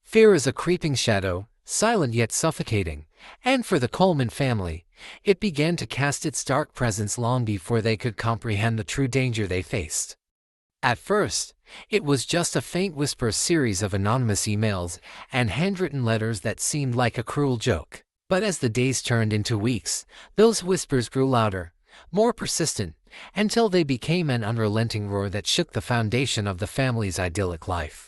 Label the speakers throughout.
Speaker 1: Fear is a creeping shadow, silent yet suffocating, and for the Coleman family, it began to cast its dark presence long before they could comprehend the true danger they faced. At first, it was just a faint whisper series of anonymous emails and handwritten letters that seemed like a cruel joke. But as the days turned into weeks, those whispers grew louder, more persistent, until they became an unrelenting roar that shook the foundation of the family's idyllic life.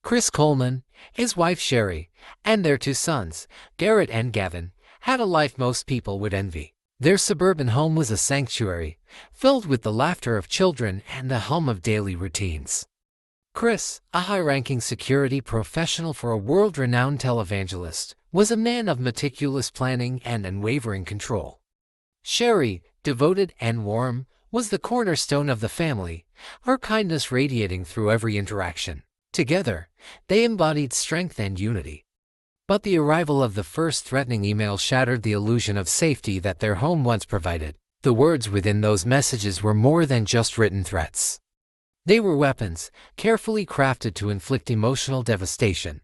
Speaker 1: Chris Coleman, his wife Sherry, and their two sons, Garrett and Gavin, had a life most people would envy. Their suburban home was a sanctuary, filled with the laughter of children and the hum of daily routines. Chris, a high-ranking security professional for a world-renowned televangelist, was a man of meticulous planning and unwavering control. Sherry, devoted and warm, was the cornerstone of the family, her kindness radiating through every interaction. Together, they embodied strength and unity. But the arrival of the first threatening email shattered the illusion of safety that their home once provided. The words within those messages were more than just written threats. They were weapons, carefully crafted to inflict emotional devastation.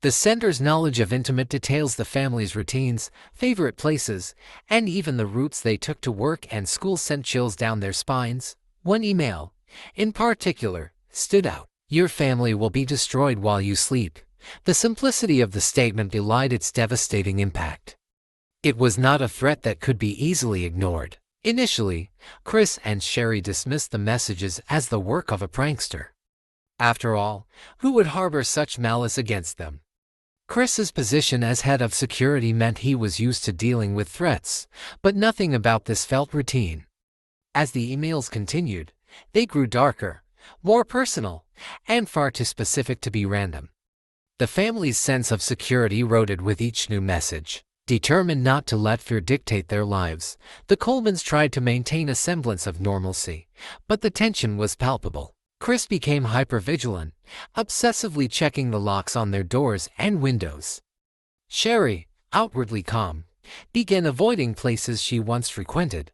Speaker 1: The sender's knowledge of intimate details, the family's routines, favorite places, and even the routes they took to work and school sent chills down their spines. One email, in particular, stood out. "Your family will be destroyed while you sleep." The simplicity of the statement belied its devastating impact. It was not a threat that could be easily ignored. Initially, Chris and Sherry dismissed the messages as the work of a prankster. After all, who would harbor such malice against them? Chris's position as head of security meant he was used to dealing with threats, but nothing about this felt routine. As the emails continued, they grew darker, more personal, and far too specific to be random. The family's sense of security eroded with each new message. Determined not to let fear dictate their lives, the Colemans tried to maintain a semblance of normalcy, but the tension was palpable. Chris became hypervigilant, obsessively checking the locks on their doors and windows. Sherry, outwardly calm, began avoiding places she once frequented.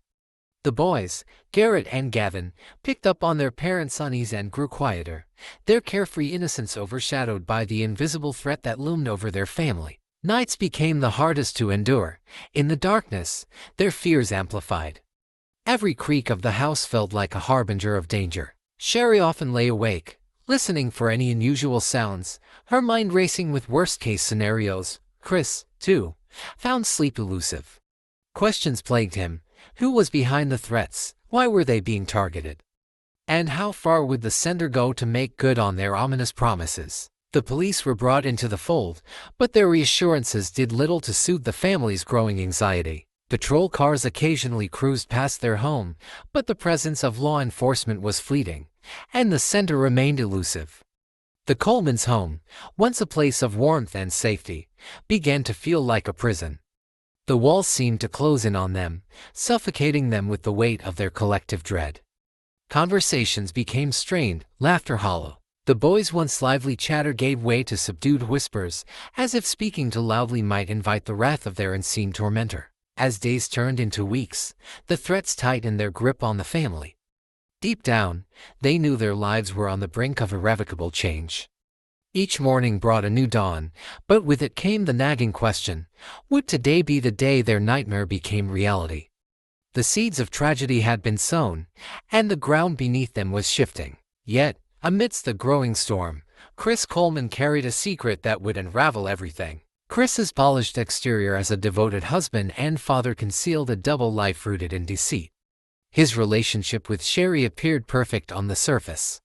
Speaker 1: The boys, Garrett and Gavin, picked up on their parents' unease and grew quieter, their carefree innocence overshadowed by the invisible threat that loomed over their family. Nights became the hardest to endure. In the darkness, their fears amplified. Every creak of the house felt like a harbinger of danger. Sherry often lay awake, listening for any unusual sounds, her mind racing with worst-case scenarios. Chris, too, found sleep elusive. Questions plagued him. Who was behind the threats? Why were they being targeted? And how far would the sender go to make good on their ominous promises? The police were brought into the fold, but their reassurances did little to soothe the family's growing anxiety. Patrol cars occasionally cruised past their home, but the presence of law enforcement was fleeting, and the sender remained elusive. The Coleman's home, once a place of warmth and safety, began to feel like a prison. The walls seemed to close in on them, suffocating them with the weight of their collective dread. Conversations became strained, laughter hollow. The boys' once lively chatter gave way to subdued whispers, as if speaking too loudly might invite the wrath of their unseen tormentor. As days turned into weeks, the threats tightened their grip on the family. Deep down, they knew their lives were on the brink of irrevocable change. Each morning brought a new dawn, but with it came the nagging question, would today be the day their nightmare became reality? The seeds of tragedy had been sown, and the ground beneath them was shifting. Yet, amidst the growing storm, Chris Coleman carried a secret that would unravel everything. Chris's polished exterior as a devoted husband and father concealed a double life rooted in deceit. His relationship with Sherry appeared perfect on the surface.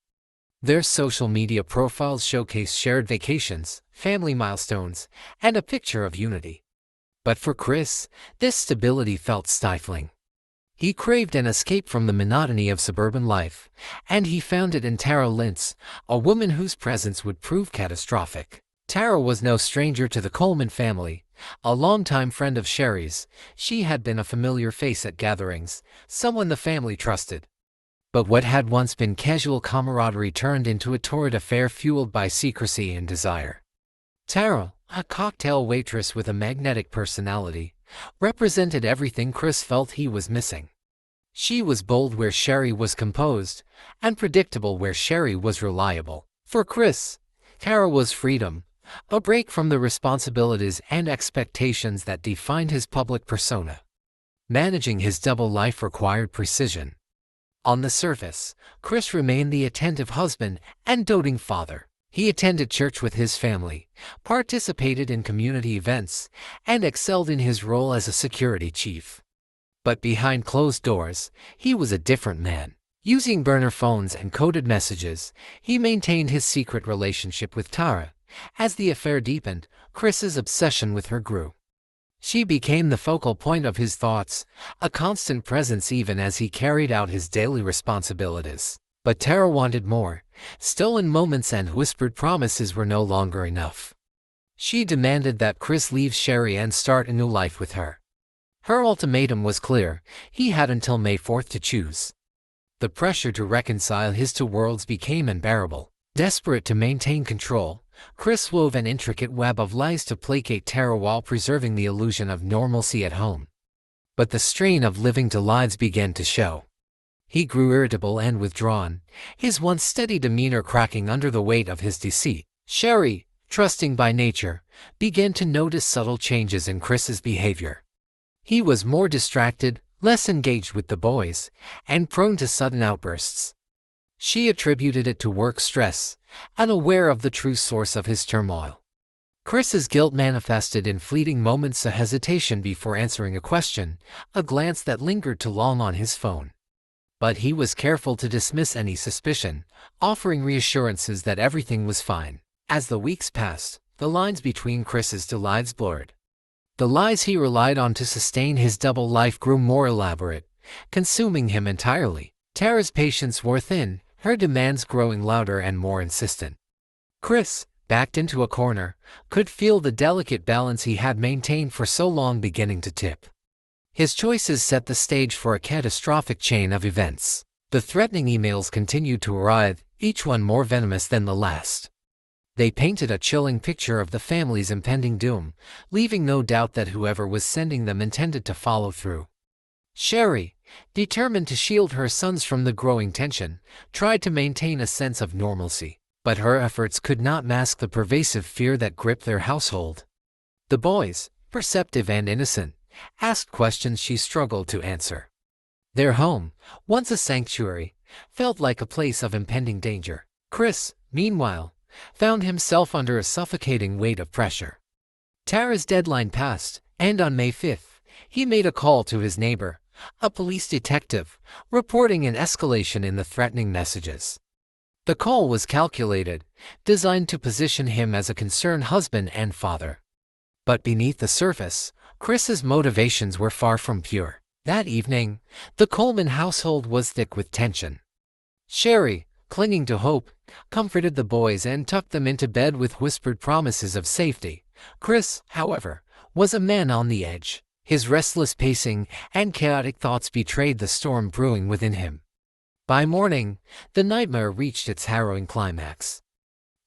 Speaker 1: Their social media profiles showcased shared vacations, family milestones, and a picture of unity. But for Chris, this stability felt stifling. He craved an escape from the monotony of suburban life, and he found it in Tara Lintz, a woman whose presence would prove catastrophic. Tara was no stranger to the Coleman family, a longtime friend of Sherry's. She had been a familiar face at gatherings, someone the family trusted. But what had once been casual camaraderie turned into a torrid affair fueled by secrecy and desire. Tara, a cocktail waitress with a magnetic personality, represented everything Chris felt he was missing. She was bold where Sherry was composed, and predictable where Sherry was reliable. For Chris, Tara was freedom, a break from the responsibilities and expectations that defined his public persona. Managing his double life required precision. On the surface, Chris remained the attentive husband and doting father. He attended church with his family, participated in community events, and excelled in his role as a security chief. But behind closed doors, he was a different man. Using burner phones and coded messages, he maintained his secret relationship with Tara. As the affair deepened, Chris's obsession with her grew. She became the focal point of his thoughts, a constant presence even as he carried out his daily responsibilities. But Tara wanted more. Stolen moments and whispered promises were no longer enough. She demanded that Chris leave Sherry and start a new life with her. Her ultimatum was clear: he had until May 4th to choose. The pressure to reconcile his two worlds became unbearable. Desperate to maintain control, Chris wove an intricate web of lies to placate Tara while preserving the illusion of normalcy at home. But the strain of living to lies began to show. He grew irritable and withdrawn, his once steady demeanor cracking under the weight of his deceit. Sherry, trusting by nature, began to notice subtle changes in Chris's behavior. He was more distracted, less engaged with the boys, and prone to sudden outbursts. She attributed it to work stress, unaware of the true source of his turmoil. Chris's guilt manifested in fleeting moments, a hesitation before answering a question, a glance that lingered too long on his phone. But he was careful to dismiss any suspicion, offering reassurances that everything was fine. As the weeks passed, the lines between Chris's two lives blurred. The lies he relied on to sustain his double life grew more elaborate, consuming him entirely. Tara's patience wore thin, her demands growing louder and more insistent. Chris, backed into a corner, could feel the delicate balance he had maintained for so long beginning to tip. His choices set the stage for a catastrophic chain of events. The threatening emails continued to arrive, each one more venomous than the last. They painted a chilling picture of the family's impending doom, leaving no doubt that whoever was sending them intended to follow through. Sherry, determined to shield her sons from the growing tension, tried to maintain a sense of normalcy, but her efforts could not mask the pervasive fear that gripped their household. The boys, perceptive and innocent, asked questions she struggled to answer. Their home, once a sanctuary, felt like a place of impending danger. Chris, meanwhile, found himself under a suffocating weight of pressure. Tara's deadline passed, and on May 5th, he made a call to his neighbor, a police detective, reporting an escalation in the threatening messages. The call was calculated, designed to position him as a concerned husband and father. But beneath the surface, Chris's motivations were far from pure. That evening, the Coleman household was thick with tension. Sherry, clinging to hope, comforted the boys and tucked them into bed with whispered promises of safety. Chris, however, was a man on the edge. His restless pacing and chaotic thoughts betrayed the storm brewing within him. By morning, the nightmare reached its harrowing climax.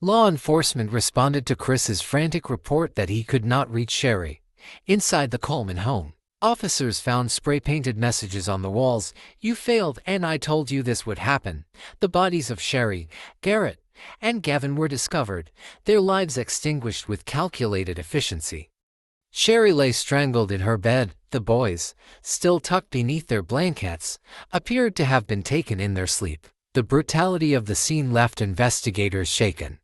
Speaker 1: Law enforcement responded to Chris's frantic report that he could not reach Sherry. Inside the Coleman home, officers found spray-painted messages on the walls: "You failed, and I told you this would happen." The bodies of Sherry, Garrett, and Gavin were discovered, their lives extinguished with calculated efficiency. Sherry lay strangled in her bed. The boys, still tucked beneath their blankets, appeared to have been taken in their sleep. The brutality of the scene left investigators shaken.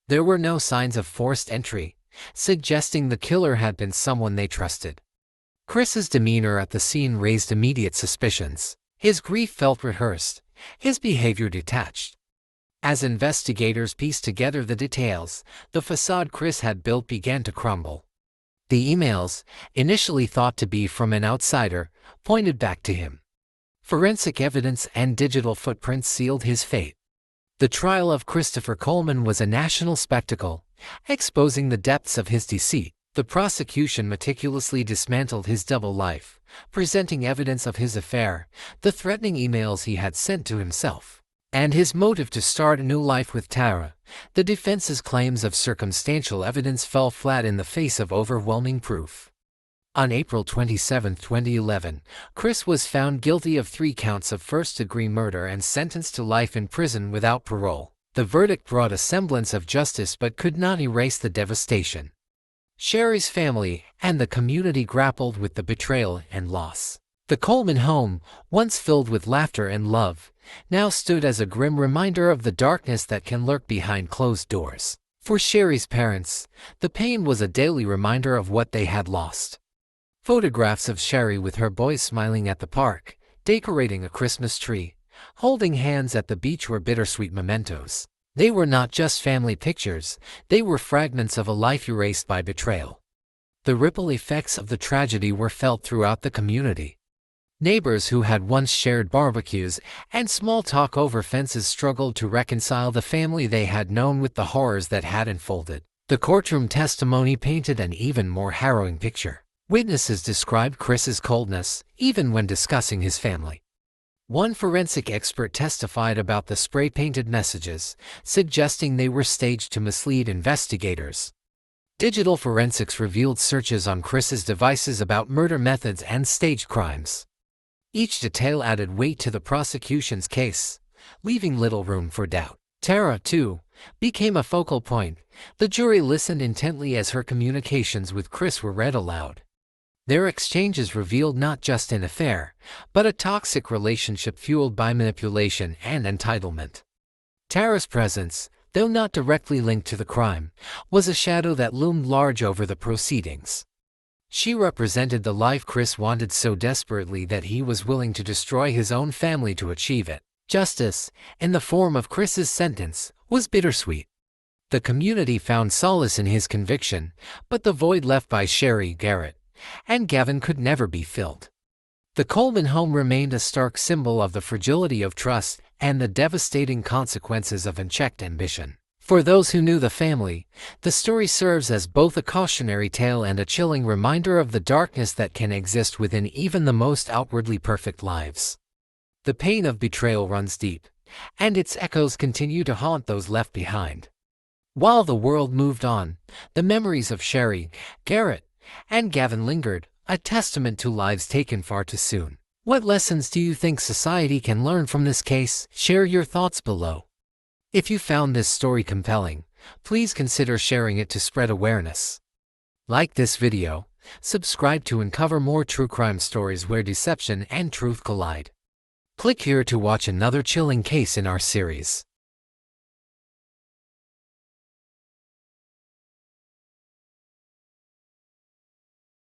Speaker 1: There were no signs of forced entry, suggesting the killer had been someone they trusted. Chris's demeanor at the scene raised immediate suspicions. His grief felt rehearsed, his behavior detached. As investigators pieced together the details, the facade Chris had built began to crumble. The emails, initially thought to be from an outsider, pointed back to him. Forensic evidence and digital footprints sealed his fate. The trial of Christopher Coleman was a national spectacle, exposing the depths of his deceit. The prosecution meticulously dismantled his double life, presenting evidence of his affair, the threatening emails he had sent to himself, and his motive to start a new life with Tara. The defense's claims of circumstantial evidence fell flat in the face of overwhelming proof. On April 27, 2011, Chris was found guilty of 3 counts of first-degree murder and sentenced to life in prison without parole. The verdict brought a semblance of justice but could not erase the devastation. Sherry's family and the community grappled with the betrayal and loss. The Coleman home, once filled with laughter and love, now stood as a grim reminder of the darkness that can lurk behind closed doors. For Sherry's parents, the pain was a daily reminder of what they had lost. Photographs of Sherry with her boys smiling at the park, decorating a Christmas tree, holding hands at the beach were bittersweet mementos. They were not just family pictures, they were fragments of a life erased by betrayal. The ripple effects of the tragedy were felt throughout the community. Neighbors who had once shared barbecues and small talk over fences struggled to reconcile the family they had known with the horrors that had unfolded. The courtroom testimony painted an even more harrowing picture. Witnesses described Chris's coldness, even when discussing his family. One forensic expert testified about the spray-painted messages, suggesting they were staged to mislead investigators. Digital forensics revealed searches on Chris's devices about murder methods and staged crimes. Each detail added weight to the prosecution's case, leaving little room for doubt. Tara, too, became a focal point. The jury listened intently as her communications with Chris were read aloud. Their exchanges revealed not just an affair, but a toxic relationship fueled by manipulation and entitlement. Tara's presence, though not directly linked to the crime, was a shadow that loomed large over the proceedings. She represented the life Chris wanted so desperately that he was willing to destroy his own family to achieve it. Justice, in the form of Chris's sentence, was bittersweet. The community found solace in his conviction, but the void left by Sherry, Garrett, and Gavin could never be filled. The Coleman home remained a stark symbol of the fragility of trust and the devastating consequences of unchecked ambition. For those who knew the family, the story serves as both a cautionary tale and a chilling reminder of the darkness that can exist within even the most outwardly perfect lives. The pain of betrayal runs deep, and its echoes continue to haunt those left behind. While the world moved on, the memories of Sherry, Garrett, and Gavin lingered, a testament to lives taken far too soon. What lessons do you think society can learn from this case? Share your thoughts below. If you found this story compelling, please consider sharing it to spread awareness. Like this video, subscribe to uncover more true crime stories where deception and truth collide. Click here to watch another chilling case in our series.